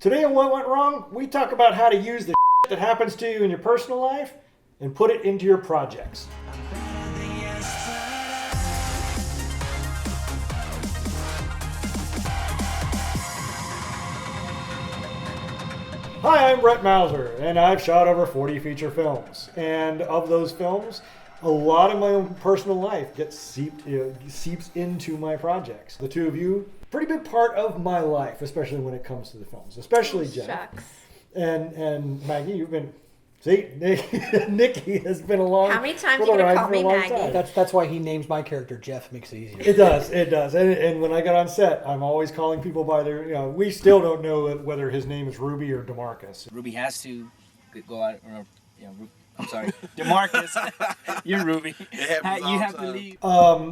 Today on What Went Wrong, we talk about how to use the that happens to you in your personal life and put it into your projects. Hi, I'm Brett Mauser, and I've shot over 40 feature films. And of those films, a lot of my own personal life gets seeps into my projects. The two of you, pretty big part of my life, especially when it comes to the films, especially Jeff. Shucks. And Maggie, you've been... See, Nikki has been along. How many times are you going to call me Maggie? Time. That's why he names my character Jeff. Makes it easier. It does. And when I get on set, I'm always calling people by their, we still don't know whether his name is Ruby or DeMarcus. Ruby has to go out, I'm sorry, DeMarcus, you're Ruby. You have to leave.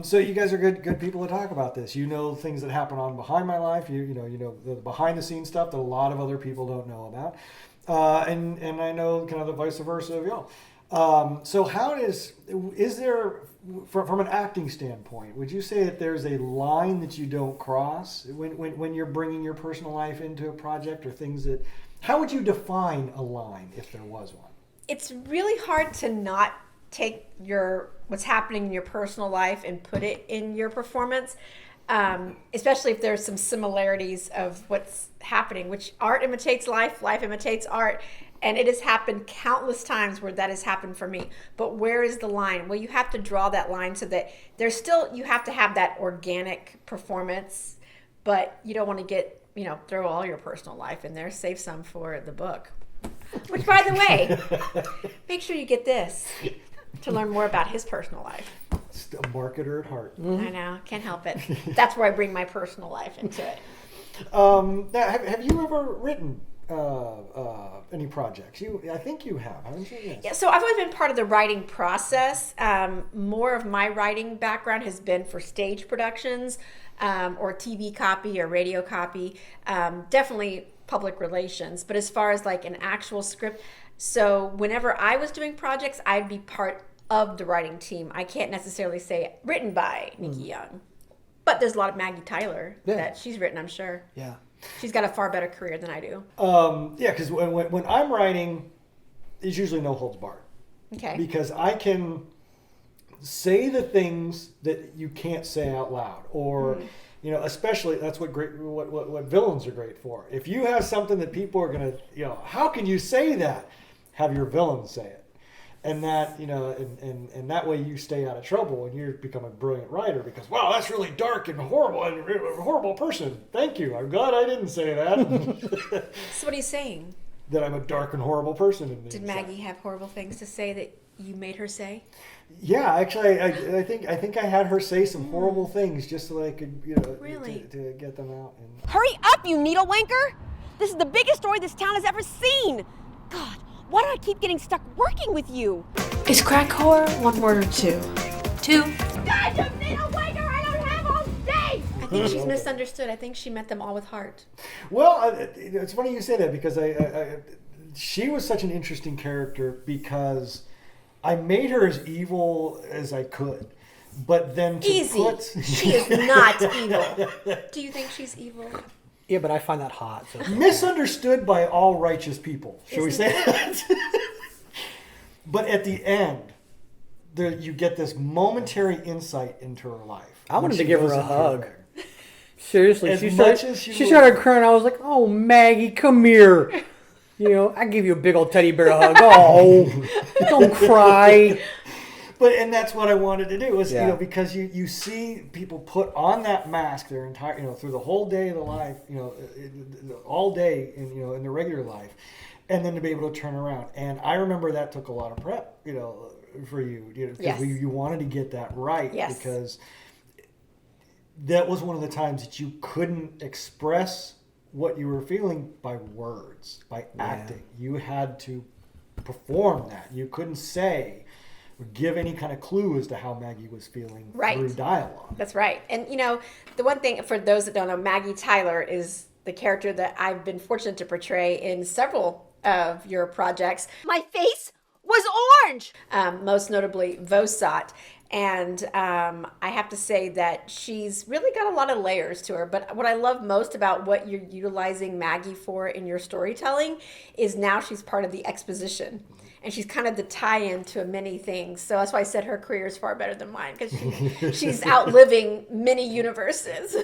So you guys are good people to talk about this. You know things that happen on behind my life. You know the behind the scenes stuff that a lot of other people don't know about. And I know kind of the vice versa of y'all. So how is there, from an acting standpoint, would you say that there's a line that you don't cross when you're bringing your personal life into a project or things that, how would you define a line if there was one? It's really hard to not take what's happening in your personal life and put it in your performance. Especially if there's some similarities of what's happening, which art imitates life imitates art, and it has happened countless times where that has happened for me. But where is the line? Well, you have to draw that line so that you have to have that organic performance, but you don't want to throw all your personal life in there. Save some for the book. Which, by the way, make sure you get this to learn more about his personal life. Still a marketer at heart. I know, can't help it. That's where I bring my personal life into it. Now, have you ever written any projects? I think you have, haven't you? Yes. Yeah, so I've always been part of the writing process. More of my writing background has been for stage productions or TV copy or radio copy. Definitely public relations. But as far as like an actual script, so whenever I was doing projects, I'd be part of the writing team. I can't necessarily say written by Nikki Young, but there's a lot of Maggie Tyler that she's written, I'm sure. Yeah. She's got a far better career than I do. Yeah, because when I'm writing, it's usually no holds barred. Okay. Because I can say the things that you can't say out loud, or especially that's what villains are great for. If you have something that people are gonna, how can you say that? Have your villain say it. And that, and that way you stay out of trouble and you become a brilliant writer because, wow, that's really dark and horrible and a horrible person. Thank you. I'm glad I didn't say that. So what are you saying? That I'm a dark and horrible person. Did Maggie have horrible things to say that you made her say? Yeah, actually, I think I had her say some horrible things just so that I could, really? to get them out. And... Hurry up, you needle wanker! This is the biggest story this town has ever seen. God. Why do I keep getting stuck working with you? Is crack whore one word or two? Two? God, you needle wanker! I don't have all day! I think she's misunderstood. I think she meant them all with heart. Well, it's funny you say that because she was such an interesting character because I made her as evil as I could. But then she is not evil. Do you think she's evil? Yeah, but I find that hot. So. Misunderstood by all righteous people. Shall we say that? But at the end, you get this momentary insight into her life. I wanted to give her a hug. There. Seriously, she started crying. I was like, "Oh, Maggie, come here." I give you a big old teddy bear hug. Oh, don't cry. And that's what I wanted to do was, because you see people put on that mask their entire, through the whole day of the life, all day in their regular life, and then to be able to turn around. And I remember that took a lot of prep, for you, because you wanted to get that right, because that was one of the times that you couldn't express what you were feeling by words, by acting. You had to perform that. You couldn't say. Give any kind of clue as to how Maggie was feeling through dialogue. That's right. And, the one thing, for those that don't know, Maggie Tyler is the character that I've been fortunate to portray in several of your projects. My face was orange! Most notably, Vosot. And I have to say that she's really got a lot of layers to her. But what I love most about what you're utilizing Maggie for in your storytelling is now she's part of the exposition. And she's kind of the tie-in to many things. So that's why I said her career is far better than mine, because she's outliving many universes.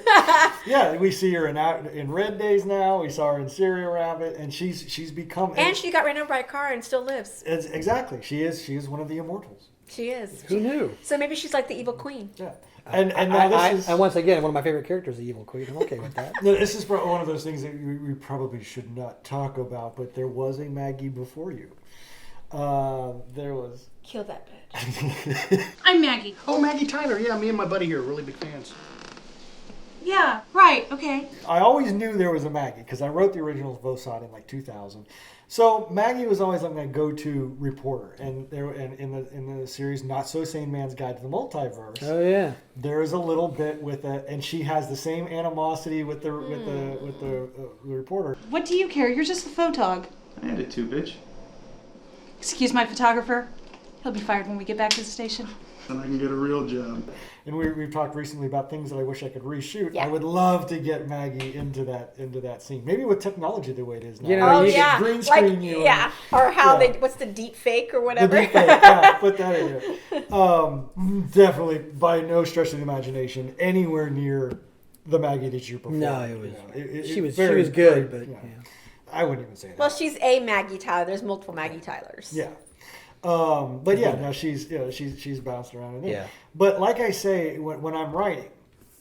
Yeah, we see her in Red Days now. We saw her in Serial Rabbit, and she's become. And she got ran over by a car and still lives. Exactly, she is one of the immortals. She is. Who knew? So maybe she's like the evil queen. Yeah. And now this is... And once again, one of my favorite characters, the evil queen. I'm okay with that. No, this is one of those things that we probably should not talk about, but there was a Maggie before you. There was... Kill that bitch. I'm Maggie. Oh, Maggie Tyler. Yeah, me and my buddy here are really big fans. Yeah, right, okay. I always knew there was a Maggie because I wrote the originals both sides in like 2000. So Maggie was always like my go-to reporter, and in the series Not So Sane Man's Guide to the Multiverse. Oh yeah, there is a little bit with it, and she has the same animosity with the reporter. What do you care? You're just a photog. I had it too, bitch. Excuse my photographer. He'll be fired when we get back to the station. Then I can get a real job. And we've talked recently about things that I wish I could reshoot. Yeah. I would love to get Maggie into that scene. Maybe with technology the way it is now. You know, you can green screen you. Yeah, or how they, what's the deep fake or whatever. The deep fake, yeah, put that in there. Definitely, by no stretch of the imagination, anywhere near the Maggie that you performed. No, it was. She was very, good, very, but yeah. yeah. I wouldn't even say that. Well, she's a Maggie Tyler. There's multiple Maggie Tylers. Yeah. But yeah, no, she's bounced around in there. Yeah. But like I say, when I'm writing,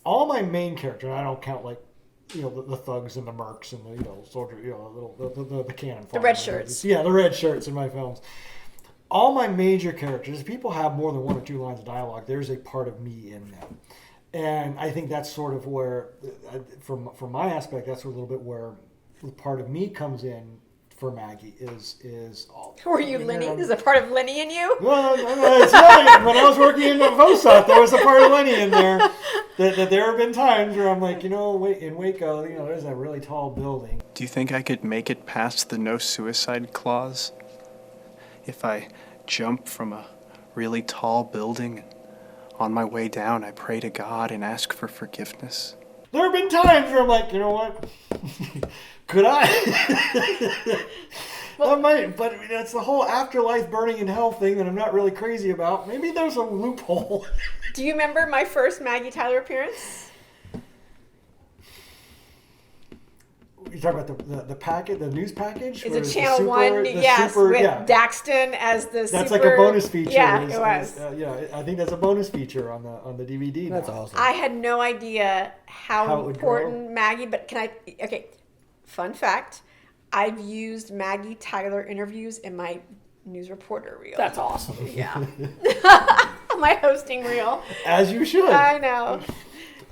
all my main characters, I don't count like, the thugs and the mercs and the soldier, the cannon fodder. The red shirts. Yeah, the red shirts in my films. All my major characters, people have more than 1 or 2 lines of dialogue. There's a part of me in them, and I think that's sort of where, from my aspect, that's a little bit where the part of me comes in. For Maggie is all. Were you Lenny? Is a part of Lenny in you? Well, it's not. When I was working in VOSOT, there was a part of Lenny in there. That there have been times where I'm like, in Waco, there's that really tall building. Do you think I could make it past the no suicide clause? If I jump from a really tall building, on my way down, I pray to God and ask for forgiveness? There have been times where I'm like, you know what? Could I? Well, I might, but that's the whole afterlife burning in hell thing that I'm not really crazy about. Maybe there's a loophole. Do you remember my first Maggie Tyler appearance? You talking about the packet, the news package? Is it Channel 1? Yes, with Daxton as the super... That's like a bonus feature. Yeah, it was. I think that's a bonus feature on the DVD. That's now. awesome. I had no idea how important Maggie, but fun fact, I've used Maggie Tyler interviews in my news reporter reel. That's awesome. Yeah. My hosting reel. As you should. I know.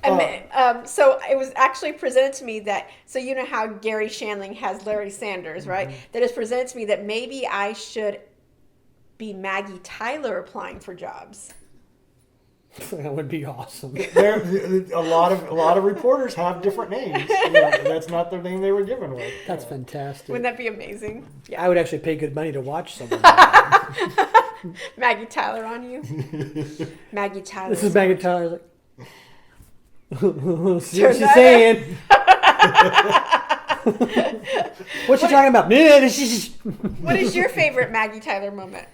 And so it was actually presented to me that, so you know how Gary Shandling has Larry Sanders, right? Mm-hmm. That is presented to me that maybe I should be Maggie Tyler applying for jobs. That would be awesome. A lot of reporters have different names. That's not the name they were given with. That's fantastic. Wouldn't that be amazing? Yeah. I would actually pay good money to watch someone. Maggie Tyler on you. Maggie Tyler. This is Maggie Tyler. Like, see what she's saying. What's she talking about? What is your favorite Maggie Tyler moment?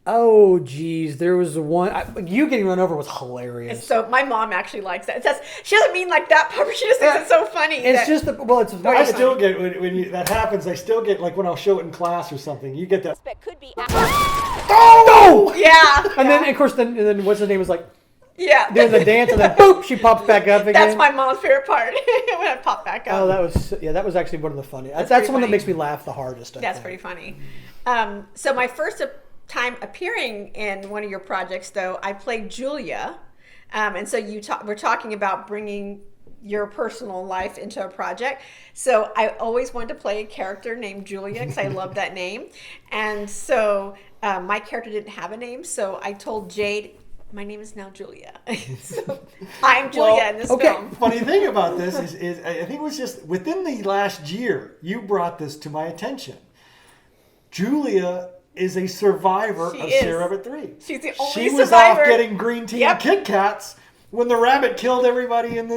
Oh, geez. There was one. You getting run over was hilarious. So my mom actually likes that. She doesn't mean like that part, but she just thinks it's so funny. It's just, I still get, when that happens, I still get, like when I'll show it in class or something, you get that. Could be. Oh! Yeah. And then, of course, then what's his name was like, yeah, doing the dance, and then boop, she pops back up again. That's my mom's favorite part, when I pop back up. Oh, that was actually one of the funniest. That's the one that makes me laugh the hardest. That's pretty funny. So my first time appearing in one of your projects, though, I played Julia, and so we're talking about bringing your personal life into a project. So I always wanted to play a character named Julia because I love that name, and so my character didn't have a name, so I told Jade, my name is now Julia. So I'm Julia in this film. Funny thing about this is I think it was just within the last year you brought this to my attention. Julia is a survivor She of is. Sierra Rabbit 3. She's the only She was survivor. off getting green tea and Kit Kats when the rabbit killed everybody in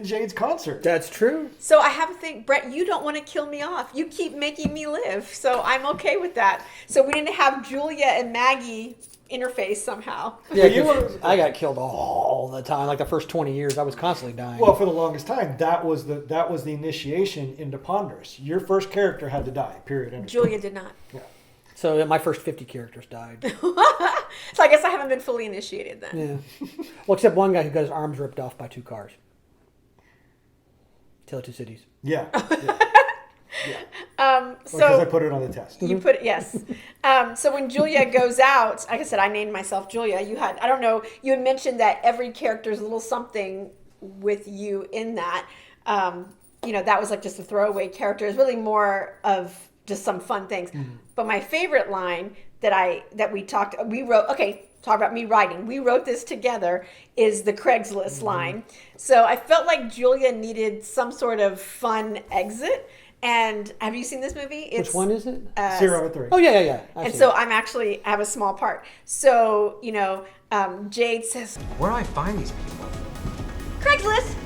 Jade's concert. That's true. So I have to think, Brett, you don't want to kill me off. You keep making me live. So I'm okay with that. So we didn't have Julia and Maggie interface somehow. Yeah, I got killed all the time. Like the first 20 years, I was constantly dying. Well, for the longest time, that was the initiation into Ponderous. Your first character had to die. Period. Julia did not. Yeah. So my first 50 characters died. So I guess I haven't been fully initiated then. Yeah. Well, except one guy who got his arms ripped off by 2 cars. Tale of Two Cities. Yeah. So because I put it on the test. You put it, yes. So when Julia goes out, like I said, I named myself Julia. You had, I don't know, you had mentioned that every character is a little something with you in that. That was like just a throwaway character. It's really more of just some fun things. Mm-hmm. But my favorite line we wrote, talk about me writing. We wrote this together is the Craigslist line. So I felt like Julia needed some sort of fun exit. And have you seen this movie? Which one is it? Sierra Rabbit 3. Oh, yeah. And so I have a small part. So, Jade says, where do I find these people? Craigslist.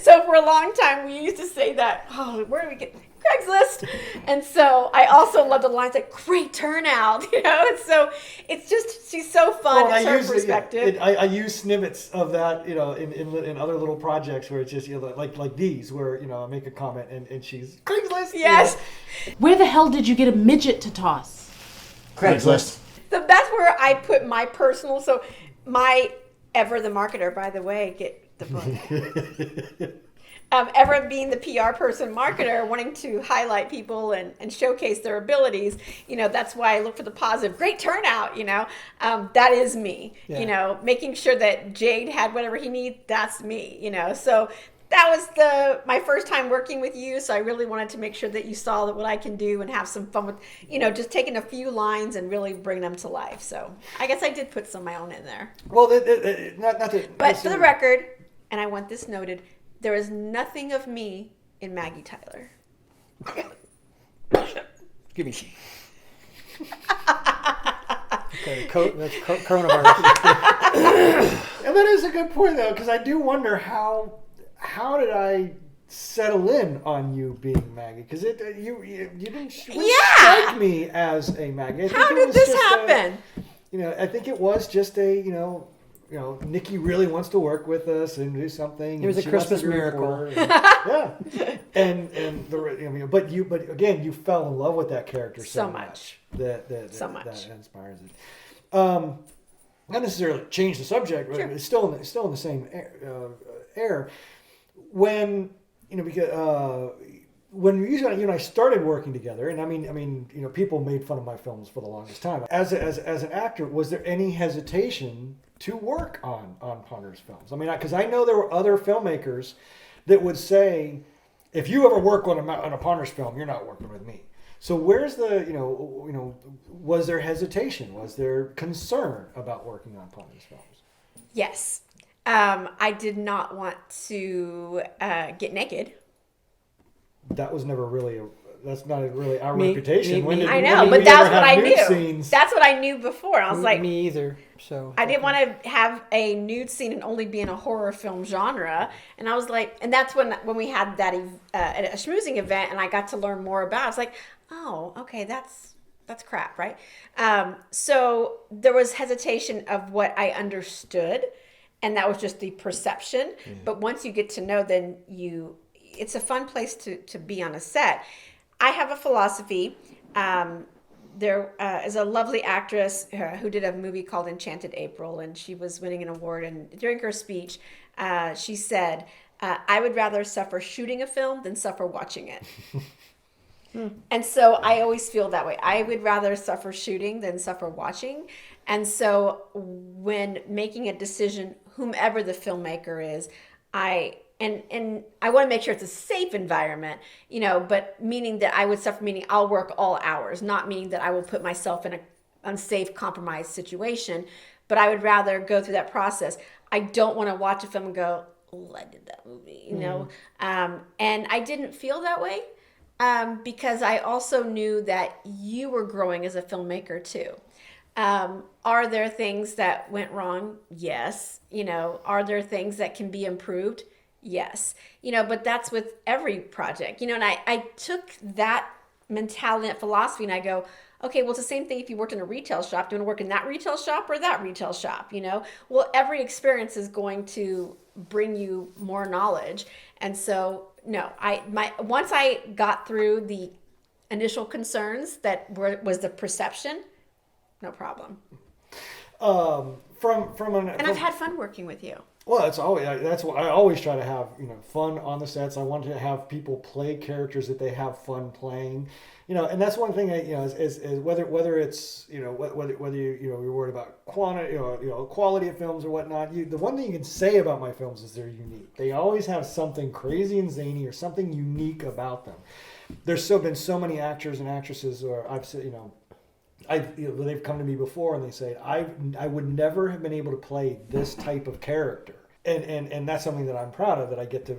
So for a long time, we used to say that, where do we get Craigslist? And so I also love the lines like, great turnout, and so it's just, she's so fun. It's her perspective. I use snippets of that, in other little projects where it's just, like these, where, I make a comment and she's Craigslist. Yes. Where the hell did you get a midget to toss? Craigslist. So that's where I put my personal, so my Ever the marketer, by the way, get the book. Ever being the PR person, marketer, wanting to highlight people and showcase their abilities, that's why I look for the positive. Great turnout, that is me. Yeah. Making sure that Jade had whatever he needs, that's me. So that was my first time working with you, so I really wanted to make sure that you saw what I can do and have some fun with, just taking a few lines and really bring them to life. So I guess I did put some of my own in there. Well, not to... But for the record, and I want this noted, there is nothing of me in Maggie Tyler. Give me some. Okay, that's coronavirus. And that is a good point, though, because I do wonder how did I settle in on you being Maggie? Because you didn't strike me as a Maggie. How did this happen? I think it was just a Nikki really wants to work with us and do something. It was a Christmas miracle. But again, you fell in love with that character so much that inspires it. Not necessarily change the subject, but it's still in the same air. When when you and I started working together, and I mean, people made fun of my films for the longest time. As an actor, was there any hesitation to work on Ponderous films? I mean, because I know there were other filmmakers that would say, if you ever work on a Ponderous film, you're not working with me. So where's the was there hesitation? Was there concern about working on Ponderous films? Yes. I did not want to get naked. That was never really that's not really our reputation. I know, but that's what I knew. Scenes? That's what I knew before. I was like, me either. So I didn't want to have a nude scene and only be in a horror film genre. And I was like, and that's when we had that a schmoozing event, and I got to learn more about it. I was like, oh, okay, that's crap, right? So there was hesitation of what I understood, and that was just the perception. Yeah. But once you get to know, then it's a fun place to be on a set. I have a philosophy. There is a lovely actress who did a movie called Enchanted April, and she was winning an award. And during her speech, she said, I would rather suffer shooting a film than suffer watching it. And so I always feel that way. I would rather suffer shooting than suffer watching. And so when making a decision, whomever the filmmaker is, And I want to make sure it's a safe environment, but meaning that I would suffer, meaning I'll work all hours, not meaning that I will put myself in an unsafe, compromised situation, but I would rather go through that process. I don't want to watch a film and go, oh, I did that movie, and I didn't feel that way. because I also knew that you were growing as a filmmaker too. Are there things that went wrong? Yes. Are there things that can be improved? Yes. But that's with every project, and I took that mentality, that philosophy, and I go, okay, well, it's the same thing if you worked in a retail shop. Do you want to work in that retail shop or that retail shop? Well, every experience is going to bring you more knowledge. And so, no, once I got through the initial concerns was the perception, no problem. And I've had fun working with you. Well, that's what I always try to have, fun on the sets. I want to have people play characters that they have fun playing, and that's one thing is whether it's, whether you're worried about quantity, quality of films or whatnot. The one thing you can say about my films is they're unique. They always have something crazy and zany or something unique about them. There's been so many actors and actresses, or I've said, they've come to me before and they say, I would never have been able to play this type of character. And that's something that I'm proud of, that I get to,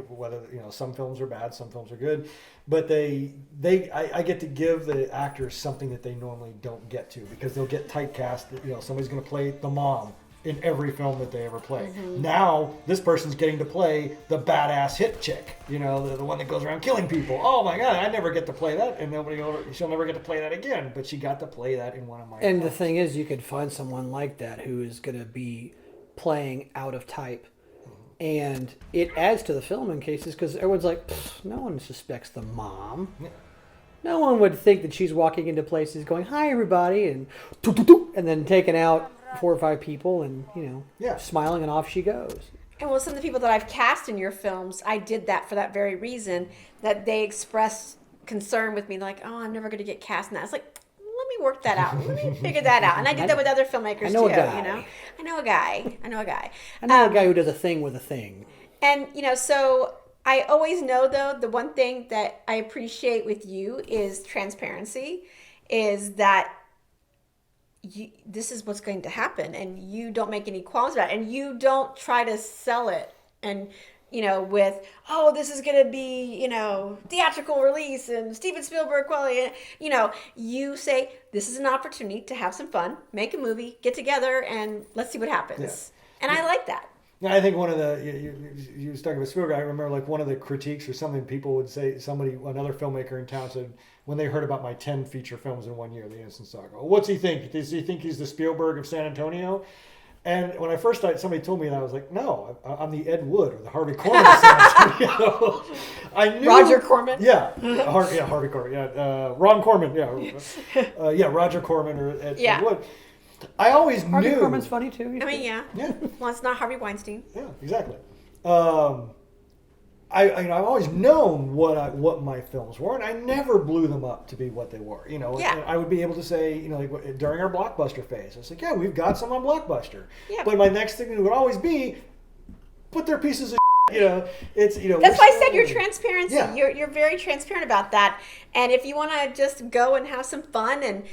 whether, some films are bad, some films are good, but I get to give the actors something that they normally don't get to, because they'll get typecast, somebody's going to play the mom in every film that they ever play. Mm-hmm. Now, this person's getting to play the badass hit chick, the one that goes around killing people. Oh my God, I never get to play that, and she'll never get to play that again, but she got to play that in one of my And films. The thing is, you could find someone like that who is going to be playing out of type, and it adds to the film in cases, because everyone's like, no one suspects the mom. Yeah. No one would think that she's walking into places going, hi everybody, and then taking out 4 or 5 people and, smiling, and off she goes. And well, some of the people that I've cast in your films, I did that for that very reason, that they expressed concern with me, like, oh, I'm never going to get cast in that. It's like, let me work that out. Let me figure that out. And I did that with other filmmakers too. I know a guy. I know a guy who does a thing with a thing. And, so I always know, though, the one thing that I appreciate with you is transparency, is that this is what's going to happen, and you don't make any qualms about it, and you don't try to sell it and with, oh, this is going to be, theatrical release and Steven Spielberg quality. You say, this is an opportunity to have some fun, make a movie, get together, and let's see what happens. Yeah. And I like that. I think one of you was talking about Spielberg. I remember one of the critiques or something people would say, another filmmaker in town said, when they heard about my 10 feature films in 1 year, the Innocent Saga, oh, what's he think? Does he think he's the Spielberg of San Antonio? And when I first started, somebody told me that, I was like, no, I'm the Ed Wood or the Harvey Korman of San Antonio. I knew Roger Corman. Yeah, Harvey Korman. Yeah, Ron Corman. Yeah, Roger Corman or Ed Wood. I always Harvey knew. Harvey Korman's funny too. Yeah. Well, it's not Harvey Weinstein. Yeah, exactly. I've always known what my films were, and I never blew them up to be what they were. And I would be able to say, during our Blockbuster phase, I was like, yeah, we've got some on Blockbuster. Yeah. But my next thing would always be, but they're pieces of it's That's why I said your transparency. Yeah. You're very transparent about that. And if you want to just go and have some fun and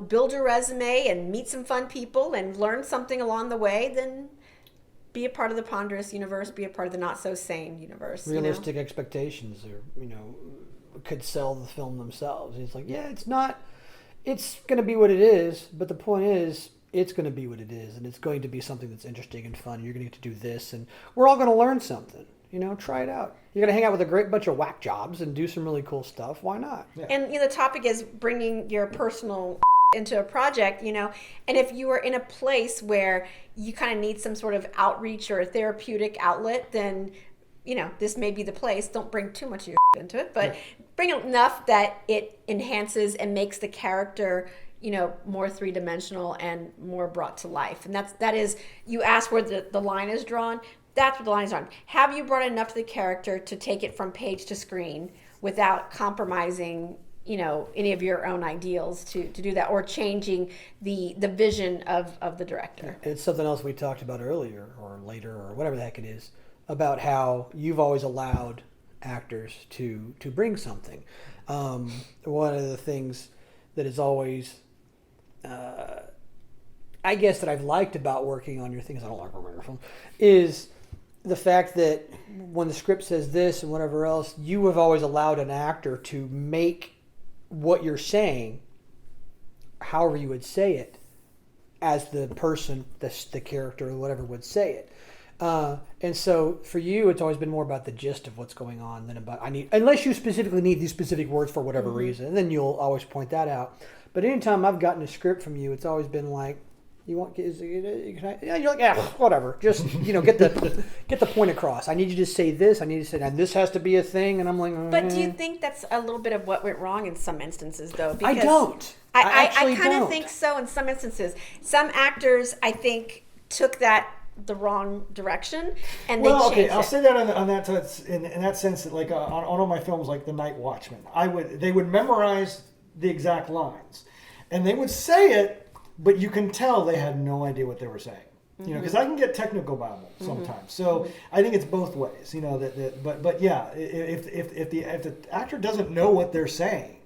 build your resume and meet some fun people and learn something along the way, then be a part of the ponderous universe, be a part of the not so sane universe. Realistic expectations are, could sell the film themselves. It's like, yeah, it's going to be what it is, but the point is, it's going to be what it is, and it's going to be something that's interesting and fun. You're going to get to do this, and we're all going to learn something. Try it out. You're going to hang out with a great bunch of whack jobs and do some really cool stuff. Why not? Yeah. And the topic is bringing your personal into a project, and if you are in a place where you kind of need some sort of outreach or a therapeutic outlet, then this may be the place. Don't bring too much of your into it, but bring enough that it enhances and makes the character more three-dimensional and more brought to life. And that is, you asked where the line is drawn. That's where the line is drawn. Have you brought enough to the character to take it from page to screen without compromising any of your own ideals to do that, or changing the vision of the director? It's something else we talked about earlier or later or whatever the heck it is, about how you've always allowed actors to bring something. One of the things that is always, I guess, that I've liked about working on your things, I don't like working on your film, is the fact that when the script says this and whatever else, you have always allowed an actor to make what you're saying, however you would say it, as the person, the character, or whatever would say it. And so for you, it's always been more about the gist of what's going on than about unless you specifically need these specific words for whatever reason, and then you'll always point that out. But anytime I've gotten a script from you, it's always been like, you want, can I? Yeah, you're like, yeah, whatever. Just get the point across. I need you to say this. I need to say, and this has to be a thing. And I'm like, But do you think that's a little bit of what went wrong in some instances, though? I don't. I kind of think so in some instances. Some actors, I think, took that the wrong direction, and they changed I'll it. say that on that in that sense that like on all my films, like The Night Watchman, they would memorize the exact lines, and they would say it, but you can tell they had no idea what they were saying. Because I can get technical babble sometimes, so I think it's both ways. But yeah, if the actor doesn't know what they're saying,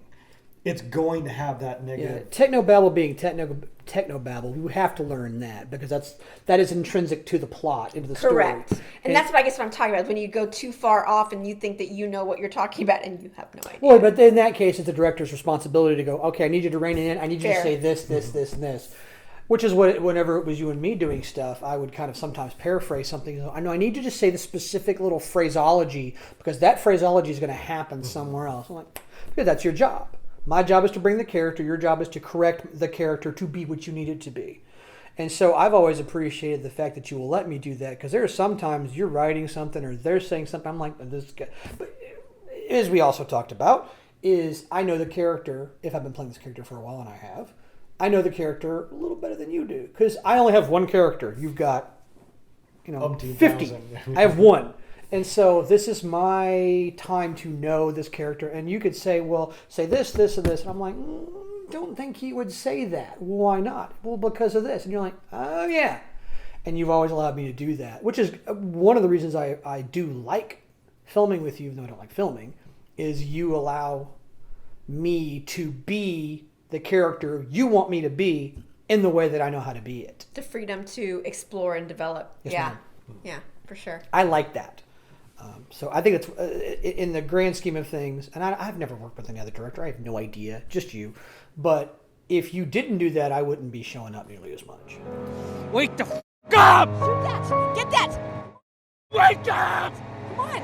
it's going to have that negative. Yeah, technobabble being technobabble, you have to learn that because that is intrinsic to the plot, into the story. Correct. And that's what I guess what I'm talking about. When you go too far off and you think that you know what you're talking about and you have no idea. Well, but in that case, it's the director's responsibility to go, okay, I need you to rein it in. I need you to say this, this, this, and this. Which is what, whenever it was you and me doing stuff, I would kind of sometimes paraphrase something. I know I need you to say the specific little phraseology because that phraseology is going to happen somewhere else. I'm like, because that's your job. My job is to bring the character. Your job is to correct the character to be what you need it to be. And so I've always appreciated the fact that you will let me do that because there are sometimes you're writing something or they're saying something. I'm like, this guy. But as we also talked about, is I know the character, if I've been playing this character for a while, and I have, I know the character a little better than you do because I only have one character. You've got, 50. I have one. And so this is my time to know this character. And you could say, well, say this, this, and this. And I'm like, don't think he would say that. Why not? Well, because of this. And you're like, oh, yeah. And you've always allowed me to do that, which is one of the reasons I do like filming with you, even though I don't like filming, is you allow me to be the character you want me to be in the way that I know how to be it. The freedom to explore and develop. Yes, yeah. ma'am. Yeah, for sure. I like that. So I think it's in the grand scheme of things, and I've never worked with any other director. I have no idea, just you. But if you didn't do that, I wouldn't be showing up nearly as much. Wake the f*** up! Shoot that! Get that! Wake up! Come on!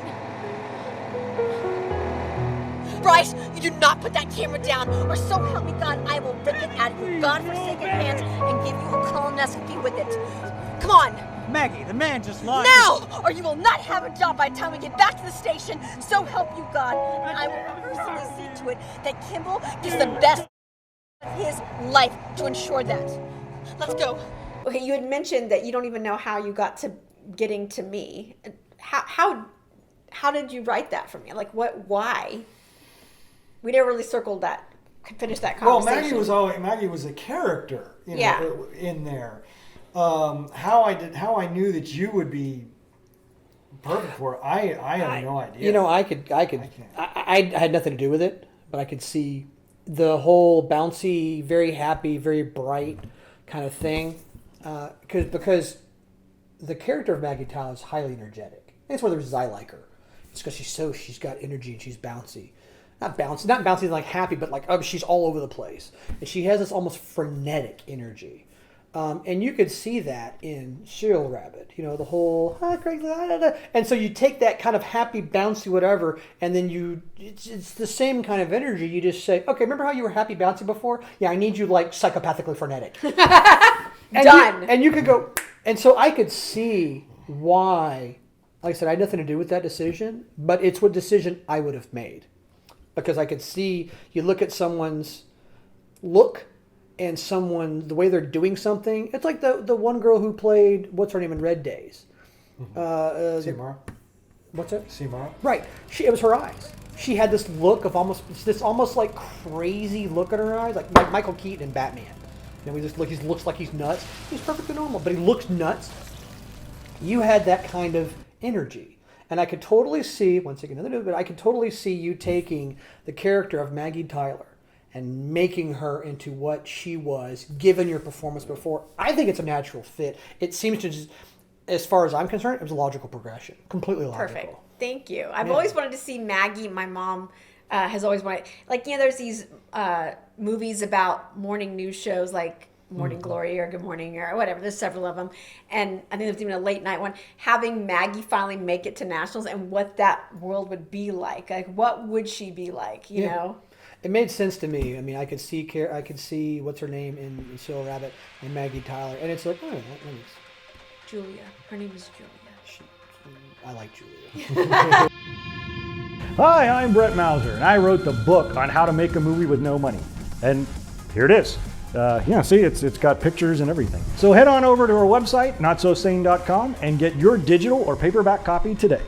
Bryce, you do not put that camera down, or so help me God, I will rip it out of your godforsaken hands and give you a colonoscopy with it. Come on! Maggie, the man just lied. Now, or you will not have a job by the time we get back to the station. So help you God, and I will personally see to it that Kimball gets the best of his life to ensure that. Let's go. Okay, you had mentioned that you don't even know how you got to getting to me. How did you write that for me? Like why? We never really circled that, finished that conversation. Well, Maggie was a character, in there. How I knew that you would be perfect for it, I have no idea. I had nothing to do with it, but I could see the whole bouncy, very happy, very bright kind of thing. Because the character of Maggie Tyler is highly energetic. That's one of the reasons I like her. It's because she's got energy and she's bouncy. Not bouncy like happy, but like she's all over the place. And she has this almost frenetic energy. And you could see that in Serial Rabbit, the whole, hi, Craig, and so you take that kind of happy, bouncy, whatever, and then it's the same kind of energy. You just say, okay, remember how you were happy, bouncy before? Yeah, I need you like psychopathically frenetic. Done. And you could go, and so I could see why, like I said, I had nothing to do with that decision, but it's what decision I would have made. Because I could see, you look at someone's look, and the way they're doing something, it's like the one girl who played, what's her name in Red Days? Seamara. What's it? Seamara. Right. It was her eyes. She had this look of almost like crazy look in her eyes, like Michael Keaton in Batman. He looks like he's nuts. He's perfectly normal, but he looks nuts. You had that kind of energy. And I could totally see, once again, but I could totally see you taking the character of Maggie Tyler and making her into what she was, given your performance before. I think it's a natural fit. It seems to just, as far as I'm concerned, it was a logical progression. Completely logical. Perfect. Thank you. I've always wanted to see Maggie. My mom has always wanted, like, there's these movies about morning news shows like Morning Glory or Good Morning or whatever. There's several of them. And I think there's even a late night one. Having Maggie finally make it to nationals and what that world would be like. Like, what would she be like, you know? It made sense to me. I mean, I could see what's her name in Civil Rabbit and Maggie Tyler. And it's like, oh, that makes... Julia. Her name is Julia. I like Julia. Hi, I'm Brett Mauser, and I wrote the book on how to make a movie with no money. And here it is. See, it's got pictures and everything. So head on over to our website, notsosane.com, and get your digital or paperback copy today.